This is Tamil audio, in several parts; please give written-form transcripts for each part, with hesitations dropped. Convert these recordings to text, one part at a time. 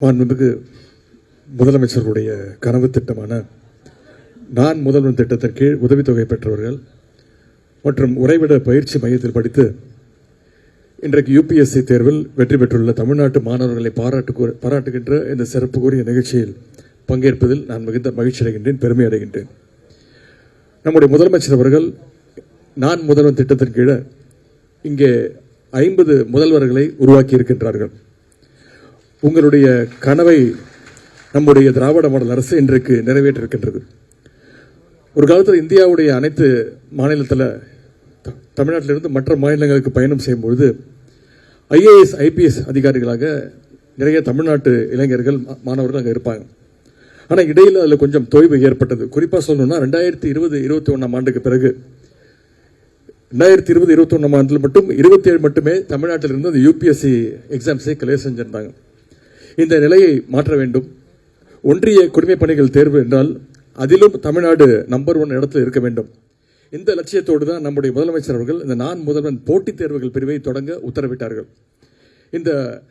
மாண்புமிகு முதலமைச்சர்களுடைய கனவு திட்டமான நான் முதல்வன் திட்டத்தின் கீழ் உதவித்தொகை பெற்றவர்கள் மற்றும் உறைவிட பயிற்சி மையத்தில் படித்து இன்றைக்கு யூபிஎஸ்சி தேர்வில் வெற்றி பெற்றுள்ள தமிழ்நாட்டு மாணவர்களை பாராட்டுகின்ற இந்த சிறப்புக்குரிய நிகழ்ச்சியில் பங்கேற்பதில் நான் மிகுந்த மகிழ்ச்சி அடைகின்றேன், பெருமை அடைகின்றேன். நம்முடைய முதலமைச்சர் அவர்கள் நான் முதல்வன் திட்டத்தின் கீழ் இங்கே 50 முதல்வர்களை உருவாக்கி இருக்கின்றார்கள். உங்களுடைய கனவை நம்முடைய திராவிட மாடல் அரசு இன்றைக்கு நிறைவேற்றிருக்கின்றது. ஒரு காலத்தில் இந்தியாவுடைய அனைத்து மாநிலத்தில் தமிழ்நாட்டிலிருந்து மற்ற மாநிலங்களுக்கு பயணம் செய்யும்பொழுது ஐஏஎஸ் ஐபிஎஸ் அதிகாரிகளாக நிறைய தமிழ்நாட்டு இளைஞர்கள் மாணவர்கள் அங்கே இருப்பாங்க. ஆனால் இடையில் அதில் கொஞ்சம் தொய்வு ஏற்பட்டது. குறிப்பாக சொல்லணும்னா 2020-21 ஆண்டுக்கு பிறகு 2020-21 ஆண்டில் மட்டும் 27 மட்டுமே தமிழ்நாட்டிலிருந்து அந்த யூபிஎஸ்சி எக்ஸாம்ஸை கிளியர் செஞ்சிருந்தாங்க. இந்த நிலையை மாற்ற வேண்டும். ஒன்றிய குடிமைப் பணிகள் தேர்வு என்றால் அதிலும் தமிழ்நாடு நம்பர் 1 இடத்தில் இருக்க வேண்டும். இந்த லட்சியத்தோடு தான் நம்முடைய முதலமைச்சர் அவர்கள் இந்த நான் முதல்வன் போட்டித் தேர்வுகள் பிரிவை தொடங்க உத்தரவிட்டார்கள். இந்த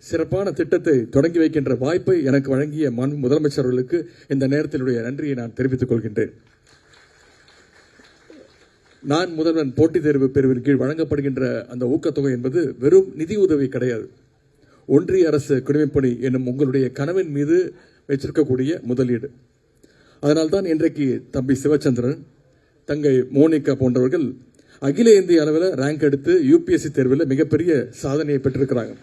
சிறப்பான திட்டத்தை தொடங்கி வைக்கின்ற வாய்ப்பை எனக்கு வழங்கிய முதலமைச்சர் அவர்களுக்கு இந்த நேரத்தினுடைய நன்றியை நான் தெரிவித்துக் கொள்கின்றேன். நான் முதல்வன் போட்டித் தேர்வு பிரிவின் கீழ் வழங்கப்படுகின்ற அந்த ஊக்கத்தொகை என்பது வெறும் நிதி உதவி கிடையாது. ஒன்றிய அரசு குடிமைப்பணி என்னும் உங்களுடைய கனவின் மீது வச்சிருக்கக்கூடிய முதலீடு. அதனால்தான் இன்றைக்கு தம்பி சிவச்சந்திரன், தங்கை மோனிகா போன்றவர்கள் அகில இந்திய அளவில் ரேங்க் எடுத்து யூபிஎஸ்சி தேர்வில் மிகப்பெரிய சாதனையை பெற்றிருக்கிறாங்க.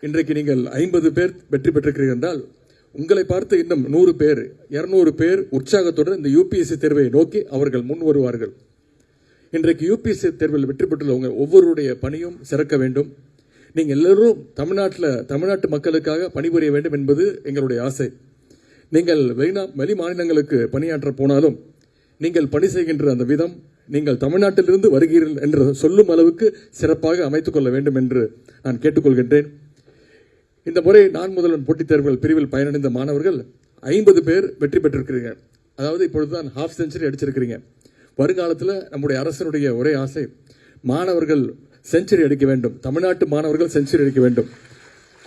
இன்றைக்கு நீங்கள் 50 பேர் வெற்றி பெற்றிருக்கிறீர்கள் என்றால் உங்களை பார்த்து இன்னும் 100 பேர் 200 பேர் உற்சாகத்துடன் இந்த யூபிஎஸ்சி தேர்வை நோக்கி அவர்கள் முன் வருவார்கள். இன்றைக்கு யூபிஎஸ்சி தேர்வில் வெற்றி பெற்றுள்ள ஒவ்வொருடைய பணியும் சிறக்க வேண்டும். நீங்கள் எல்லோரும் தமிழ்நாட்டு மக்களுக்காக பணிபுரிய வேண்டும் என்பது எங்களுடைய ஆசை. நீங்கள் வெளி மாநிலங்களுக்கு பணியாற்ற போனாலும் நீங்கள் பணி செய்கின்ற அந்த விதம் நீங்கள் தமிழ்நாட்டிலிருந்து வருகிறீர்கள் என்று சொல்லும் அளவுக்கு சிறப்பாக அமைத்துக் கொள்ள வேண்டும் என்று நான் கேட்டுக்கொள்கின்றேன். இந்த முறை நான் முதல்வன் போட்டித் தேர்வுகள் பிரிவில் பயனடைந்த மாணவர்கள் 50 பேர் வெற்றி பெற்றிருக்கிறீங்க. அதாவது இப்பொழுதுதான் ½ செஞ்சுரி அடிச்சிருக்கிறீங்க. வருங்காலத்தில் நம்முடைய அரசனுடைய ஒரே ஆசை மாணவர்கள் செஞ்சுரி அடிக்க வேண்டும். தமிழ்நாட்டு மாணவர்கள் செஞ்சுரி அடிக்க வேண்டும்.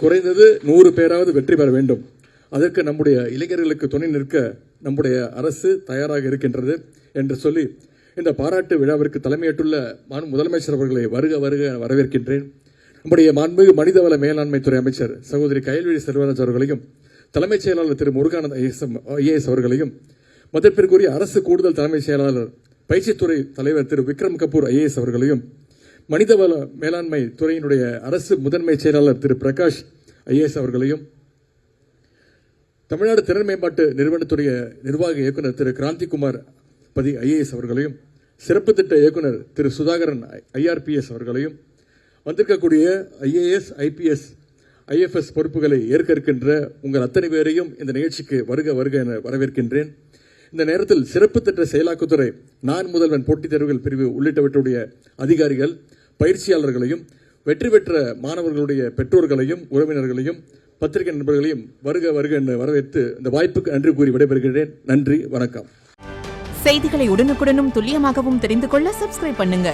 குறைந்தது 100 பேராவது வெற்றி பெற வேண்டும். அதற்கு நம்முடைய இளைஞர்களுக்கு துணை நிற்க நம்முடைய அரசு தயாராக இருக்கின்றது என்று சொல்லி இந்த பாராட்டு விழாவிற்கு தலைமையேற்றுள்ள முதலமைச்சர் அவர்களை வருக வருக வரவேற்கின்றேன். நம்முடைய மாண்புமிகு மனிதவள மேலாண்மை துறை அமைச்சர் சகோதரி கயல்விழி செல்வராஜ் அவர்களையும், தலைமைச் செயலாளர் திரு முருகானந்த் ஐஏஎஸ் அவர்களையும், மதிப்பிற்குரிய அரசு கூடுதல் தலைமைச் செயலாளர் பயிற்சித்துறை தலைவர் திரு விக்ரம் கபூர் ஐஏஎஸ் அவர்களையும், மனிதவள மேலாண்மை துறையினுடைய அரசு முதன்மை செயலாளர் திரு பிரகாஷ் ஐஏஎஸ் அவர்களையும், தமிழ்நாடு திறன் மேம்பாட்டு நிறுவனத்துடைய நிர்வாக இயக்குநர் திரு கிராந்திகுமார் பதி ஐஏஎஸ் அவர்களையும், சிறப்பு திட்ட இயக்குநர் திரு சுதாகரன் ஐஆர்பிஎஸ் அவர்களையும், வந்திருக்கக்கூடிய ஐஏஎஸ் ஐபிஎஸ் ஐஎஃப்எஸ் பொறுப்புகளை ஏற்க இருக்கின்ற உங்கள் அத்தனை பேரையும் இந்த நிகழ்ச்சிக்கு வருக வருக என வரவேற்கின்றேன். இந்த நேரத்தில் சிறப்பு திட்ட செயலாக்கத்துறை நான் முதல்வன் போட்டித் தேர்வுகள் பிரிவு உள்ளிட்டவற்றுடைய அதிகாரிகள், பயிற்சியாளர்களையும், வெற்றி பெற்ற மாணவர்களுடைய பெற்றோர்களையும், உறவினர்களையும், பத்திரிகை நண்பர்களையும் வருக வருக என வரவேற்று இந்த வாய்ப்புக்கு நன்றி கூறி விடைபெறுகிறேன். நன்றி, வணக்கம். செய்திகளை உடனுக்குடனும் துல்லியமாகவும் தெரிந்து கொள்ள சப்ஸ்கிரைப் பண்ணுங்க.